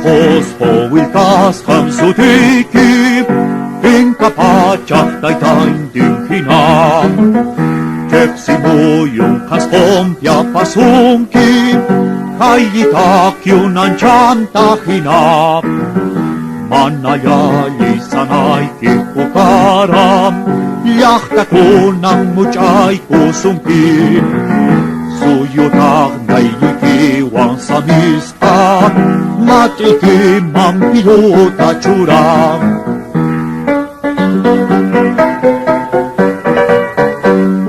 Fosfo wilkas hamsutiki Pinka pachak taitain dinkinam Keksimuju kaspompia pasunki Kajitak junan chantahinam Manajali sanaiki pukaram Jahtakunang mucai kusungki Suyutag naikiwang samista Matikimang piluta curang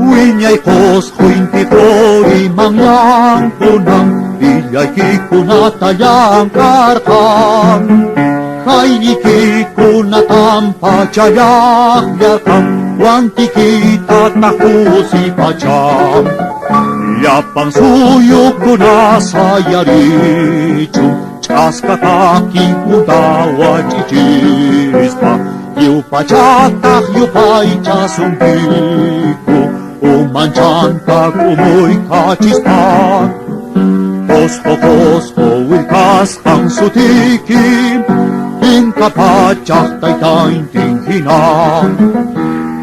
Winyay kos huinti kori mangyang punang Bilyay kikunatayang karkam Kainiki kunatam pacayak yakam Wanti kita takusi pacam Yapang suyuk kuna sayaricu Chaskataki udawa cichispa Yu pacatak yu paica sungkiku Umancantak umuy kacispa Fosfo wilkas ang sutikim Pinka pacak taitain tinghinam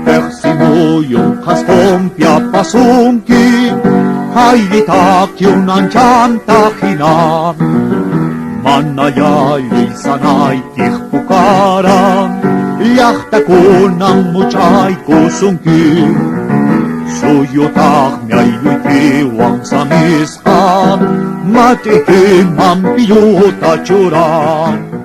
Persimuyong kaspompia pasungki Kailitak yunan chantahinam Manayali sanay tihpukaram Yahtakunang mucay kusungki Suyutak miyay tiwang samiskam Matikim ang piyuta curang